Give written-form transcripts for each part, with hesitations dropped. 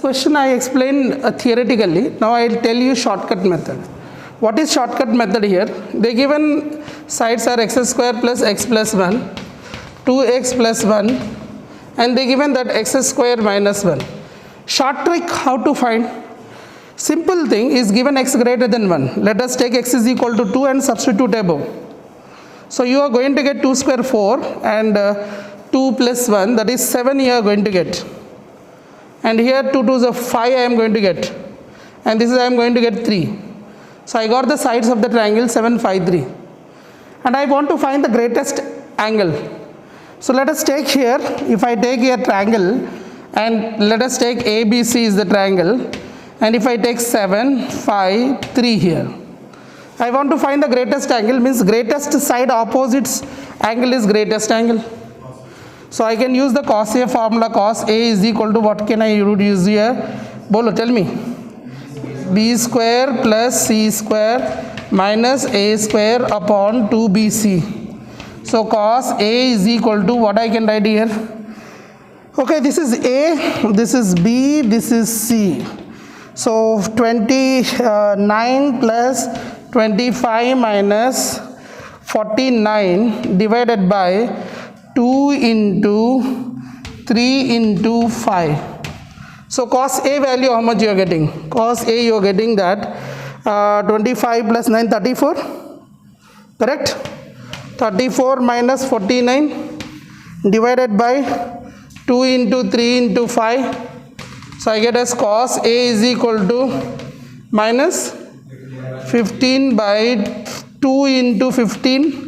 question I explained theoretically. Now I will tell you shortcut method. What is shortcut method here? The given sides are x square plus x plus 1, 2x plus 1, and they given that x square minus 1. Short trick how to find? Simple thing is given x greater than 1. Let us take x is equal to 2 and substitute above. So you are going to get 2 square 4 and 2 plus 1, that is 7 you are going to get. And here 2 2s are 5 I am going to get. And this is I am going to get 3. So I got the sides of the triangle 7, 5, 3. And I want to find the greatest angle. So let us take here, if I take a triangle and let us take ABC is the triangle. And if I take 7, 5, 3 here. I want to find the greatest angle, means greatest side opposites angle is greatest angle. So I can use the cos A formula. Cos A is equal to, what can I use here? Bolo, tell me. B square plus C square minus A square upon 2BC. So cos A is equal to, what I can write here? Okay, this is A, this is B, this is C. So 29 plus 25 minus 49 divided by 2 into 3 into 5. So cos A value how much you are getting? Cos A you are getting that 25 plus 9, 34. Correct? 34 minus 49 divided by 2 into 3 into 5. So I get as cos A is equal to minus 15 by 2 into 15.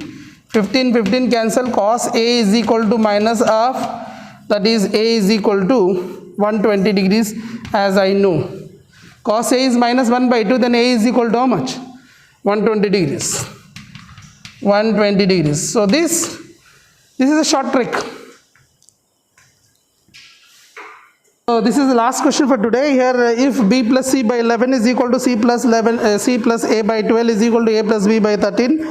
15 cancel, cos A is equal to minus of, that is A is equal to 120 degrees as I know. Cos A is minus 1 by 2, then A is equal to how much? 120 degrees. 120 degrees. So this is a short trick. So this is the last question for today. Here if B plus C by 11 is equal to C plus 11, C plus A by 12 is equal to A plus B by 13,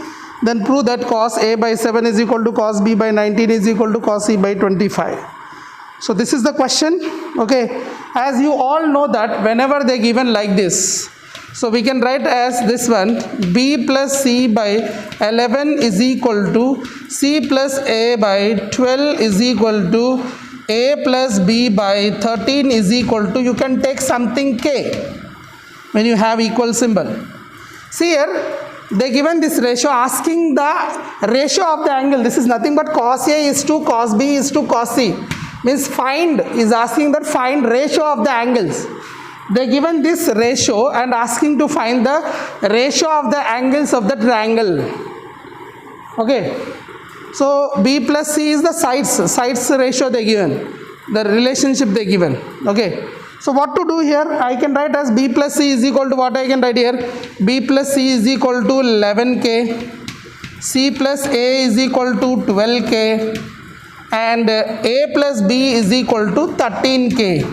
then prove that cos A by 7 is equal to cos B by 19 is equal to cos C by 25. So this is the question. Okay, as you all know that whenever they given like this, so we can write as this one, B plus C by 11 is equal to C plus A by 12 is equal to A plus B by 13 is equal to, you can take something K when you have equal symbol. See here, they given this ratio, asking the ratio of the angle. This is nothing but cos A is to cos B is to cos C. Means find, is asking that find ratio of the angles. They given this ratio and asking to find the ratio of the angles of the triangle. Okay. So B plus C is the sides ratio they given, the relationship they given. Okay. So what to do here? I can write as B plus C is equal to, what I can write here? B plus C is equal to 11K, C plus A is equal to 12K, and A plus B is equal to 13K.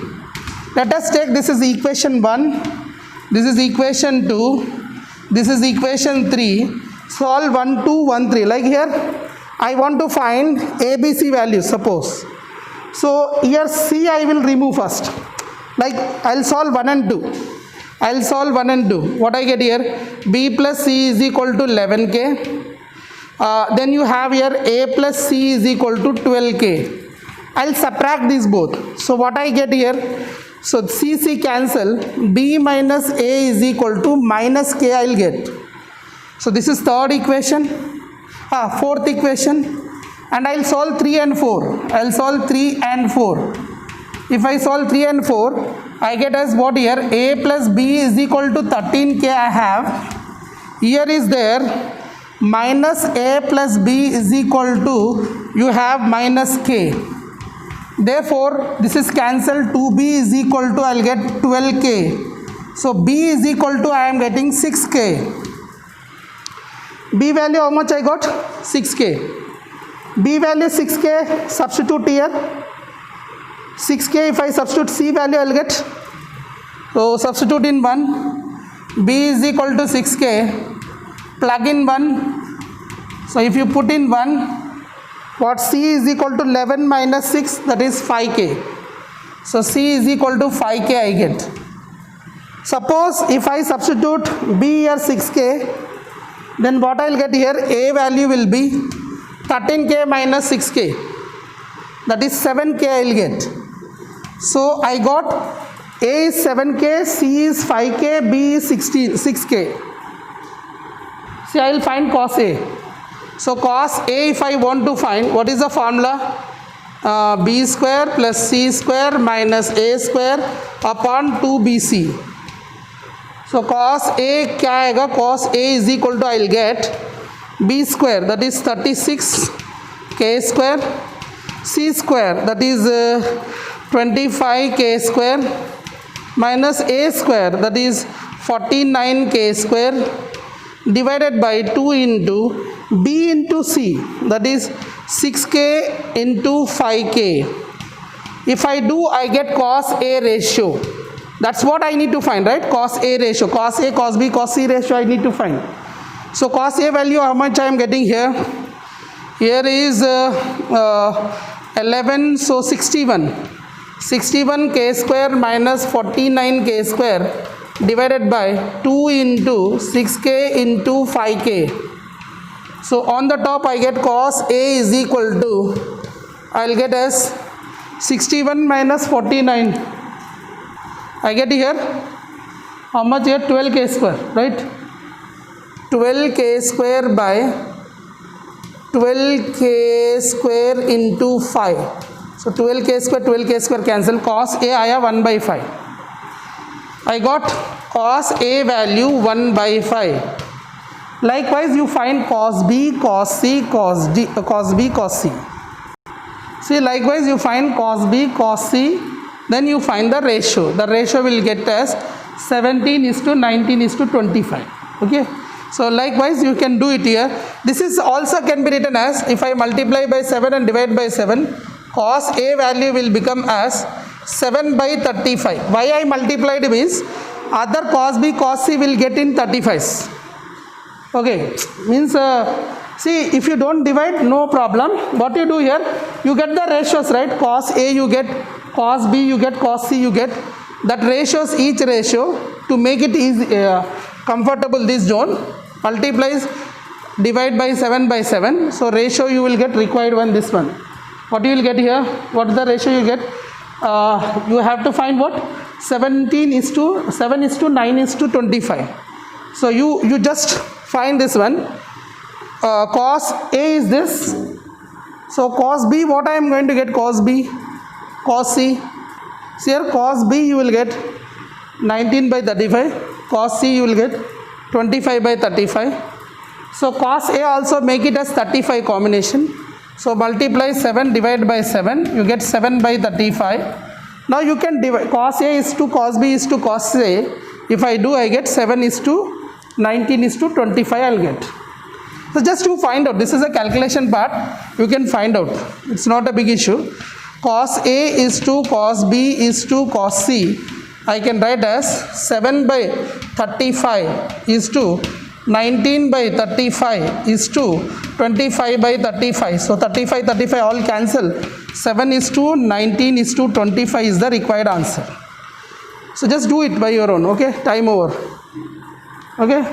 Let us take, this is equation 1, this is equation 2, this is equation 3. Solve 1, 2, 1, 3. Like here, I want to find ABC values, suppose. So here C I will remove first. Like I will solve 1 and 2. I will solve 1 and 2. What I get here? B plus C is equal to 11K. Then you have here A plus C is equal to 12K. I will subtract these both. So what I get here? So C cancel. B minus A is equal to minus K I will get. So this is third equation. Fourth equation, and I will solve 3 and 4. I will solve 3 and 4. If I solve 3 and 4, I get as what here? A plus B is equal to 13K I have. Here is there minus A plus B is equal to, you have minus K. Therefore, this is cancelled. 2B is equal to, I will get 12K. So B is equal to, I am getting 6K. B value how much I got? 6K. B value 6K, substitute here. 6K, if I substitute C value I will get. So substitute in 1. B is equal to 6K. Plug in 1. So if you put in 1, what C is equal to 11 minus 6, that is 5K. So C is equal to 5k I get. Suppose if I substitute B here 6k, then what I will get here, A value will be 13k minus 6k, that is 7k I will get. So I got A is 7k, C is 5k, B is 6k. See, I will find cos A. So cos A, if I want to find, what is the formula? B square plus C square minus A square upon 2BC. So cos A क्या आएगा? Cos A is equal to, I will get B square, that is 36k square, C square, that is 25k square, minus A square, that is 49k square, divided by 2 into B into C, that is 6k into 5k. If I do, I get cos A ratio. That's what I need to find, right? Cos A ratio, cos A, cos B, cos C ratio I need to find. So cos A value, how much I am getting here? Here is 11, so 61. 61k square minus 49k square divided by 2 into 6k into 5k. So on the top I get cos A is equal to, I will get as 61 minus 49. I get here, how much here? 12k square, right? 12k square by 12k square into 5. So 12k square cancel. Cos A I have 1 by 5. I got cos A value 1 by 5. Likewise, you find cos B, cos C, cos D, cos B, cos C. See, likewise you find cos B, cos C. Then you find the ratio. The ratio will get as 17:19:25. Okay. So likewise you can do it here. This is also can be written as, if I multiply by 7 and divide by 7, cos A value will become as 7 by 35. Why I multiplied means other cos B, cos C will get in 35s. Okay. Means see, if you don't divide, no problem. What you do here, you get the ratios, right? Cos A you get, cos B you get, cos C you get. That ratios, each ratio, to make it easy, comfortable this zone, multiplies, divide by 7 by 7. So ratio you will get required one, this one. What you will get here? What is the ratio you get? You have to find what? 7:9:25. So you just find this one. Cos A is this. So cos B, what I am going to get? Cos B, cos C. So here cos B you will get 19 by 35. Cos C you will get 25 by 35. So cos A also make it as 35 combination. So multiply 7, divide by 7, you get 7 by 35. Now you can divide, cos A is to cos B is to cos A. If I do, I get 7:19:25 I will get. So just to find out, this is a calculation part, you can find out. It's not a big issue. Cos A is to cos B is to cos C. I can write as 7 by 35 is to 19 by 35 is to 25 by 35. So 35 all cancel. 7:19:25 is the required answer. So just do it by your own. Okay, time over. Okay.